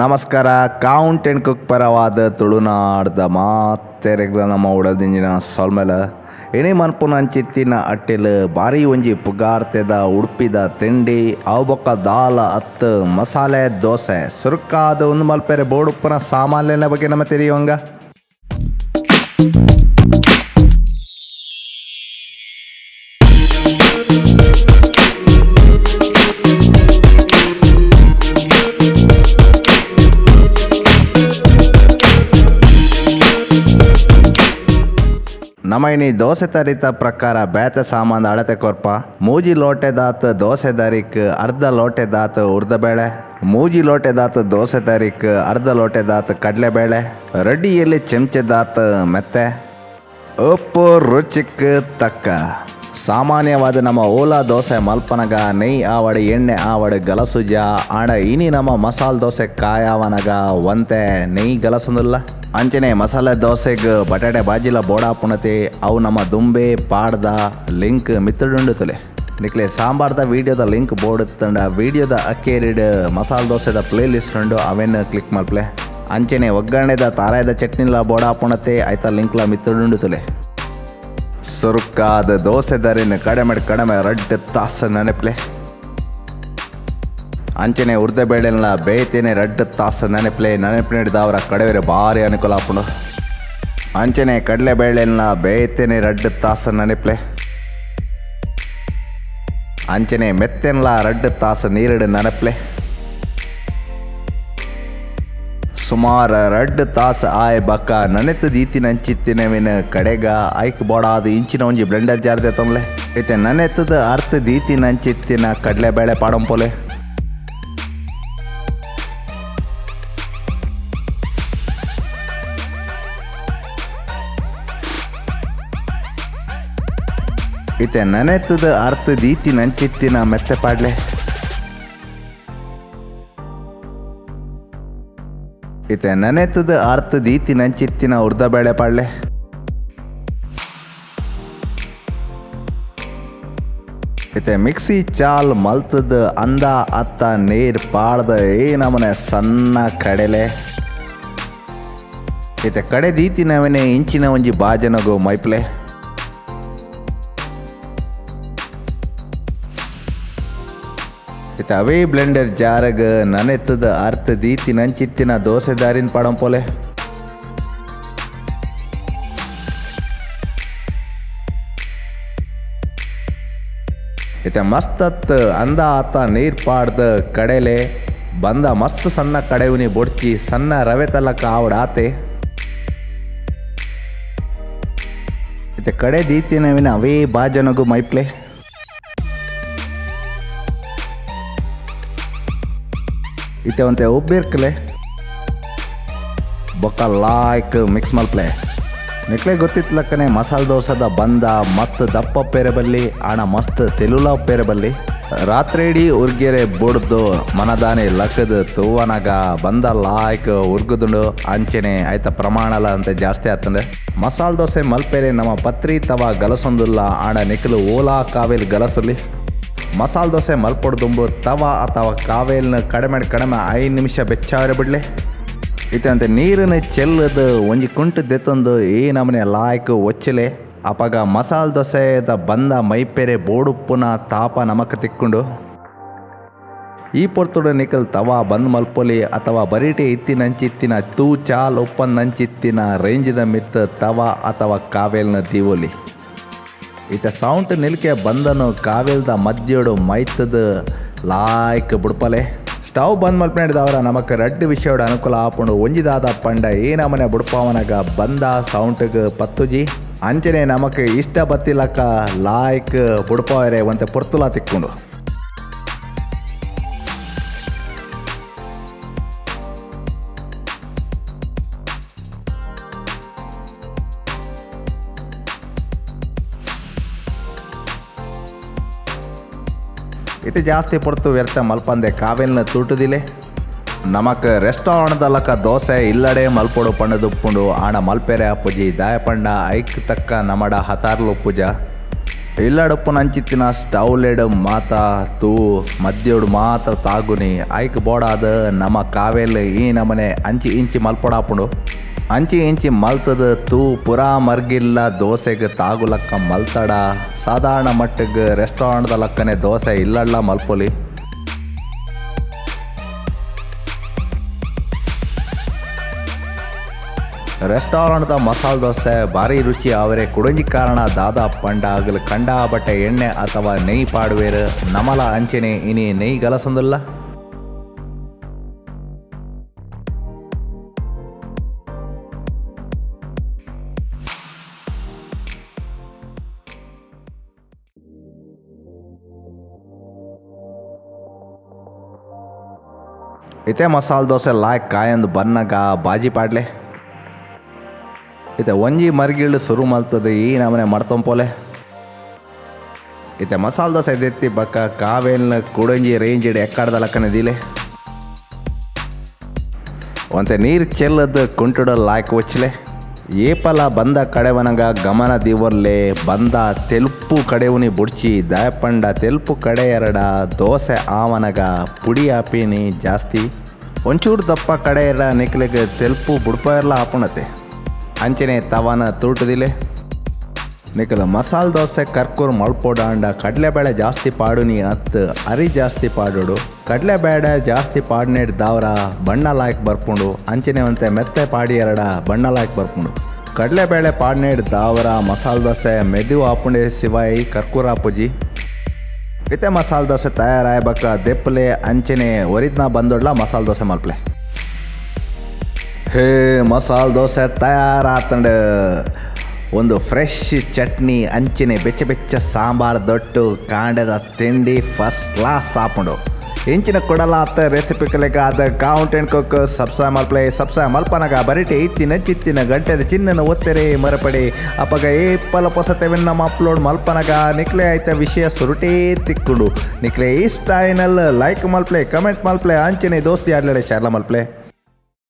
ನಮಸ್ಕಾರ. Count and cook ಪರವಾದ ತುಳುನಾಡ್ದ ಮಾತೆರೆಗ್ಲ ನಮ್ಮ ಉಡದಿಂಜಿನ ಸೊಲ್ಮೆಲ ಎಣೆ ಮನ್ಪುನ ಅಂಚಿತ್ತಿನ ಅಟ್ಟೆಲ್ ಬಾರಿ ಒಂಜಿ ಪುಗಾರ್ತೆದ ಉಡುಪಿದ ತಿಂಡಿ ಅವು ಬೊಕ್ಕ ದಾಲ್ ಅತ್ತು ಮಸಾಲೆ ದೋಸೆ ಸುರುಕಾದ ಒಂದು ಮಲ್ಪೆರೆ ಬೋಡುಪ್ಪನ ಸಾಮಾನ್ಯನ ಬಗ್ಗೆ ನಮ್ಮ ತೆರೆಯುವಂಗ. ನಮ್ಮ ಇನಿ ದೋಸೆ ತರಿತ ಪ್ರಕಾರ ಬೇತೆ ಸಾಮಾನು ಅಳತೆ ಕೊರ್ಪ ಮೂಜಿ ಲೋಟೆದಾತ ದೋಸೆ ದಾರಿಕ್ ಅರ್ಧ ಲೋಟೆದಾತ ಉರ್ದಬೇಳೆ, ಮೂಜಿ ಲೋಟೆದಾತ ದೋಸೆ ದಾರಿಕ್ ಅರ್ಧ ಲೋಟೆದಾತ ಕಡಲೆಬೇಳೆ, ರಡ್ಡಿಯಲ್ಲಿ ಚೆಂಚೆದಾತ ಮೆತ್ತೆ, ಉಪ್ಪು ರುಚಿಕ್ ತಕ್ಕ. ಸಾಮಾನ್ಯವಾದ ನಮ್ಮ ಓಲಾ ದೋಸೆ ಮಲ್ಪನಗ ನೆಯ್ ಆವಡ ಎಣ್ಣೆ ಆವಡ ಗಲಸುಜ ಆಣ ಇನಿ ನಮ್ಮ ಮಸಾಲೆ ದೋಸೆ ಕಾಯಾವನಗ ಒಂತೆ ನೆಯ್ ಗಲಸಂದಿಲ್ಲ. ಅಂಚನೆ ಮಸಾಲೆ ದೋಸೆಗೆ ಬಟಾಟೆ ಬಾಜಿಲ ಬೋಡಾಪುಣತೆ ಅವು ನಮ್ಮ ದುಂಬೆ ಪಾಡ್ದ ಲಿಂಕ್ ಮಿತ್ತಡುಂಡುತ್ತಲೆ ನಿಕ್ಲೆ ಸಾಂಬಾರ್ದ ವೀಡಿಯೋದ ಲಿಂಕ್ ಬೋಡುತ್ತಂಡ ವೀಡಿಯೋದ ಅಕ್ಕೇರಿಡ್ ಮಸಾಲೆ ದೋಸೆದ ಪ್ಲೇ ಲಿಸ್ಟ್ ಉಂಡು ಅವೇನು ಕ್ಲಿಕ್ ಮಲ್ಪಲೆ. ಅಂಚನೆ ಒಗ್ಗರಣೆದ ತಾರಾಯದ ಚಟ್ನಿಲ ಬೋಡಾಪುಣತೆ ಆಯ್ತಾ ಲಿಂಕ್ಲ ಮಿತ್ತಡುಂಡುತ್ತಲೆ. ಸುರುಕಾದ ದೋಸೆ ದರಿನ ಕಡಿಮೆ ರಡ್ಡು ತಾಸು ನೆನಪ್ಲೆ. ಅಂಚನೆ ಉರ್ದ ಬೇಳೆಲ್ಲ ಬೇಯ್ತೇನೆ ರಡ್ಡು ತಾಸು ನೆನಪಿನಿಡ್ದ ಅವರ ಕಡೆವರೆ ಭಾರಿ ಅನುಕೂಲ ಆಪುಂಡು. ಅಂಚನೆ ಕಡಲೆ ಬೇಳೆಲ್ಲ ಬೇಯ್ತೇನೆ ರಡ್ಡು ತಾಸು ನೆನಪ್ಲೆ. ಅಂಚನೆ ಮೆತ್ತೆಲ್ಲ ರಡ್ಡು ತಾಸು ನೀರಿಡು ನೆನಪ್ಲೆ. ಸುಮಾರು ರಡ್ಡು ತಾಸು ಆಯ್ ಬಕ್ಕ ನೆನೆತು ದೀತಿನ ಅಂಚಿತ್ತಿನವಿನ ಕಡೆಗ ಐಕ್ ಬೋಡಾದ ಇಂಚಿನ ಒಂಜಿ ಬ್ಲೆಂಡರ್ ಜಾರ್ದೆ ತೊಂದ್ಲೆ ಐತೆ ನೆನೆತದ ಅರ್ಥ ದೀತಿನ ಅಂಚಿತ್ತಿನ ಕಡಲೆಬೇಳೆ ಪಾಡಂಪೋಲೆ. ಇತೆ ನೆನೆತದ ಅರ್ಥ ದೀತಿನ ಅಂಚಿತ್ತಿನ ಮೆತ್ತೆ ಪಾಡ್ಲೆ. ಇತೆ ನೆನೆತದ ಅರ್ಥ ದೀತಿನ ಅಂಚಿತ್ತಿನ ಉರ್ದಬೇಳೆ ಪಾಡ್ಲೆ. ಇತೆ ಮಿಕ್ಸಿ ಚಾಲ್ ಮಲ್ತದ ಅಂದ ಅತ್ತ ನೀರ್ ಪಾಡ್ದ ನಮನೆ ಸಣ್ಣ ಕಡೆಲೆ. ಇತೆ ಕಡೆ ದೀತಿನವನೇ ಇಂಚಿನ ಒಂಜಿ ಬಾಜನಗು ಮೈಪ್ಲೆ. ಇತ ಅವೇ ಬ್ಲೆಂಡರ್ ಜಾರಗ ನೆನೆತದ ಅರ್ಥ ದೀತಿನ ಅಂಚಿತ್ತಿನ ದೋಸೆ ದಾರಿನ ಪಾಡಂಪೋಲೆ. ಇತ ಮಸ್ತತ್ ಅಂದ ಆತ ನೀರ್ ಪಾಡ್ದ ಕಡೆಲೆ ಬಂದ ಮಸ್ತ್ ಸಣ್ಣ ಕಡೆವನಿ ಬೊಡ್ಚಿ ಸಣ್ಣ ರವೆ ತಲಕ ಆವಡಾತೆ. ಇತ ಕಡೆ ದೀತಿನವಿನ ಅವೇ ಬಾಜನಗು ಮೈಪ್ಲೆ. ಇತೆ ಒಂತೆ ಉಬ್ಬಿರ್ಕಲೆ ಬೊಕ್ಕ ಲಾಯ್ಕ್ ಮಿಕ್ಸ್ ಮಲ್ಪ್ಲೆ. ನಿಕ್ಲೆ ಗೊತ್ತಿತ್ಲಕ್ಕನೆ ಮಸಾಲೆ ದೋಸೆದ ಬಂದ ಮಸ್ತ್ ದಪ್ಪ ಪೇರೆ ಬಲ್ಲಿ ಆಣ ಮಸ್ತ್ ತೆಲುಲ ಪೇರೆ ಬಲ್ಲಿ ರಾತ್ರಿ ಇಡೀ ಉರ್ಗೆರೆ ಬುಡ್ದು ಮನದಾನೆ ಲಕ್ಕದ ತೂವನಾಗ ಬಂದ ಲಾಯ್ಕ್ ಉರ್ಗುದುಂಡು ಅಂಚೆನೆ ಆಯ್ತ ಪ್ರಮಾಣಲ ಅಂತ ಜಾಸ್ತಿ ಆತಂದೆ. ಮಸಾಲೆ ದೋಸೆ ಮಲ್ಪೇರೆ ನಮ್ಮ ಪತ್ರಿ ತವ ಗಲಸೊಂದುಲ್ಲ ಆಣ ನಿಖಲು ಓಲಾ ಕಾವೇಲ್ ಗಲಸುಲಿ. ಮಸಾಲೆ ದೋಸೆ ಮಲ್ಪೊಡ್ದುಂಬು ತವ ಅಥವಾ ಕಾವೇಲ್ನ ಕಡಿಮೆ 5 ನಿಮಿಷ ಬೆಚ್ಚಾವರೆ ಬಿಡ್ಲೆ. ಇತಂತೆ ನೀರನ್ನು ಚೆಲ್ಲದು ಒಂಜಿ ಕುಂಟು ದೆತ್ತೊಂದು ನಮನೆ ಲಾಯ್ಕ್ ಒಚ್ಚಲೆ ಅಪಗ ಮಸಾಲೆ ದೋಸೆದ ಬಂದ ಮೈಪೆರೆ ಬೋಡುಪ್ಪುನ ತಾಪ ನಮಕ್ ತಿಕ್ಕೊಂಡು ಈ ಪೊರ್ತುಡು ನಿಕಲ್ ತವ ಬಂದ್ ಮಲ್ಪೊಲಿ ಅಥವಾ ಬರೀಟೆ ಇತ್ತಿನಂಚಿತ್ತಿನ ತೂ ಚಾಲ್ ಉಪ್ಪನ್ನಂಚಿತ್ತಿನ ರೇಂಜಿದ ಮಿತ್ ತವ ಅಥವಾ ಕಾವೇಲ್ನ ದೀವೋಲಿ. ಇತ ಸೌಂಟ್ ನಿಲ್ಕೆ ಬಂದನು ಕಾವೇಲ್ದ ಮದ್ಯೋಡು ಮೈತದ ಲಾಯ್ಕ್ ಬುಡ್ಪಲೆ. ಸ್ಟವ್ ಬಂದ್ ಮಲ್ಪನೆಡ್ದವರ ನಮಕ್ ರಡ್ಡು ವಿಷಯಡು ಅನುಕೂಲ ಆಪುಂಡು ಒಂಜಿದಾದ ಪಂಡ ನಮನೆ ಬುಡ್ಪವನಗ ಬಂದ ಸೌಂಟ್ಗ್ ಪತ್ತುಜಿ ಅಂಚನೆ ನಮಕ್ ಇಷ್ಟ ಬತ್ತಿಲಕ್ಕ ಲಾಯ್ಕ್ ಬುಡ್ಪವರೆ ಒಂತೆ ಪೊರ್ತುಲ ತಿಕ್ಕೊಂಡು. ಇತೆ ಜಾಸ್ತಿ ಪೊರ್ತು ವ್ಯರ್ಥ ಮಲ್ಪಂದೆ ಕಾವೇಲ್ನ ತೂಟುದಿಲೆ. ನಮಕ್ ರೆಸ್ಟೋರೆಂಟ್ದಲ್ಲಕ ದೋಸೆ ಇಲ್ಲಡೆ ಮಲ್ಪೊಡು ಪಂಡದುಪ್ಪುಂಡು ಆಣ ಮಲ್ಪೆರೆ ಅಪ್ಪುಜಿ ದಾಯಪಂಡ ಐಕ್ ತಕ್ಕ ನಮಡ ಹತಾರ್ಲು ಪೂಜ ఇల్లడుప్పున అంచిత్తిన స్టవ్ಲೆಡ್ ಮಾತ ತೂ ಮದ್ಯೋಡು ಮಾತ್ರ ತಾಗುನಿ ಐಕ್ ಬೋಡಾದ ನಮ್ಮ ಕಾವೇಲ್ ಈ ನಮನೆ ಅಂಚಿ ಇಂಚಿ ಮಲ್ಪೊಡಾಪುಂಡು ಅಂಚಿ ಇಂಚಿ ಮಲ್ತದ ತೂ ಪುರಾ ಮರ್ಗಿಲ್ಲ ದೋಸೆಗೆ ತಾಗುಲಕ್ಕ ಮಲ್ತಡ ಸಾಧಾರಣ ಮಟ್ಟಿಗೆ ರೆಸ್ಟೋರೆಂಟ್ದ ಲಕ್ಕನೆ ದೋಸೆ ಇಲ್ಲಲ್ಲ ಮಲ್ಪೊಲಿ. ರೆಸ್ಟೋರೆಂಟ್ದ ಮಸಾಲೆ ದೋಸೆ ಭಾರಿ ರುಚಿ ಅವರೇ ಕುಡಂಜಿ ಕಾರಣ ದಾದಾ ಪಂಡ ಆಗಲು ಕಂಡ ಬಟ್ಟೆ ಎಣ್ಣೆ ಅಥವಾ ನೆಯ್ ಪಾಡುವೇರು ನಮಲ ಅಂಚನೆ ಇನಿ ನೆಯ್ ಗಲಸಂದಿಲ್ಲ. ಇತೆ ಮಸಾಲೆ ದೋಸೆ ಲಾಯಕ್ ಕಾಯಂದು ಬನ್ನಗ ಬಾಜಿ ಪಾಡ್ಲೆ ಇತೆ ಒಂಜಿ ಮರ್ಗಿళ్ళు ಶುರು ಮಲ್ತದೆ ಈ ನಮನೆ ಮಡ್ತಂಪೋಲೆ. ಇತೆ ಮಸಾಲೆ ದೋಸೆ ದೆತ್ತಿ ಬಕ್ಕ ಕಾವೇಲ್ನ ಕುಡಂಜಿ ರೇಂಜಿಡ್ ಎಕ್ಕಡ್ದ ಲಕ್ಕನೆ ದಿಲೆ ಒಂತೆ ನೀರು ಚೆಲ್ಲದ ಕುಂಟುಡ ಲಾಯ್ಕ್ ಒಚ್ಚಲೆ ಏಪಲ ಬಂದ ಕಡೆವನಗ ಗಮನ ದಿವರ್ಲೆ ಬಂದ ತೆಲ್ಪು ಕಡೆವುನಿ ಬುಡ್ಚಿ ದಯಪಂಡ ತೆಲ್ಪು ಕಡೆ ಎರಡ ದೋಸೆ ಆವನಗ ಪುಡಿ ಹಾಪಿನಿ ಜಾಸ್ತಿ ಒಂಚೂರು ದಪ್ಪ ಕಡೆ ಇರ ನಿಕ್ಲಿಗೆ ತೆಲ್ಪು ಬುಡ್ಪ ಇರಲ ಹಾಪುಣತೆ ಅಂಚನೆ ತವನ ತೂಟದಿಲೆ ನಿಕಲ ಮಸಾಲೆ ದೋಸೆ ಕರ್ಕೂರು ಮಲ್ಪೋಡಾಂಡ ಕಡಲೆಬೇಳೆ ಜಾಸ್ತಿ ಪಾಡುನಿ ಅತ್ತು ಅರಿ ಜಾಸ್ತಿ ಪಾಡೋಡು ಕಡಲೆಬೇಳೆ ಜಾಸ್ತಿ ಪಾಡ್ನೇಡ್ ದಾವ್ರ ಬಣ್ಣ ಲಾಯ್ಕ್ ಬರ್ಪುಂಡು ಅಂಚನೆ ಒಂತೆ ಮೆತ್ತೆ ಪಾಡಿ ಎರಡ ಬಣ್ಣ ಲಾಯ್ಕ್ ಬರ್ಪುಂಡು ಕಡಲೆಬೇಳೆ ಪಾಡ್ನೇಡ್ ದಾವ್ರ ಮಸಾಲೆ ದೋಸೆ ಮೆದು ಆಪುಂಡೆ ಸಿವಾಯಿ ಕರ್ಕೂರು ಆಪುಜಿ ಇತೆ ಮಸಾಲೆ ದೋಸೆ ತಯಾರಾಯ್ಬಕ್ಕ ದೆಪ್ಪಲೆ ಅಂಚನೆ ಒರಿದ್ನ ಬಂದೊಡ್ಲ ಮಸಾಲೆ ದೋಸೆ ಮಲ್ಪಲೆ. ಹೇ ಮಸಾಲೆ ದೋಸೆ ತಯಾರಾತಂಡ ಒಂದು ಫ್ರೆಶ್ ಚಟ್ನಿ ಅಂಚಿನ ಬೆಚ್ಚ ಬೆಚ್ಚ ಸಾಂಬಾರು ದೊಟ್ಟು ಕಾಂಡದ ತಿಂಡಿ ಫಸ್ಟ್ ಕ್ಲಾಸ್ ಸಾಪುಂಡು ಇಂಚಿನ ಕೊಡಲಾತ ರೆಸಿಪಿ ಕಲೆಗ ಅದ ಕಾಂಟೆಂಟ್ ಕುಕ್ ಸಬ್ಸ್ಕ್ರೈಬ್ ಮಲ್ಪನಗ ಬರಿಟೆ ಇತ್ತಿನ ಚಿತ್ತಿನ ಗಂಟೆದ ಚಿನ್ನನ ಒತ್ತೆರೆ ಮರಪಡಿ ಅಪ್ಪಗ ಏಪಲ ಪೊಸತೆವೆನ್ ನಮ್ಮ ಅಪ್ಲೋಡ್ ಮಲ್ಪನಗ ನಿಕ್ಲೆ ಆಯ್ತ ವಿಷಯ ಸುರುಟೇ ತಿಕ್ಕುಡು ನಿಕ್ಲೆ ಈ ಸ್ಟೈನಲ್ ಲೈಕ್ ಮಲ್ಪ್ಲೆ ಕಮೆಂಟ್ ಮಲ್ಪ್ಲೆ ಅಂಚನೆ ದೋಸ್ತಿ ಆಡ್ಲಡೆ ಶಾರ್ಲ ಮಲ್ಪ್ಲೆ.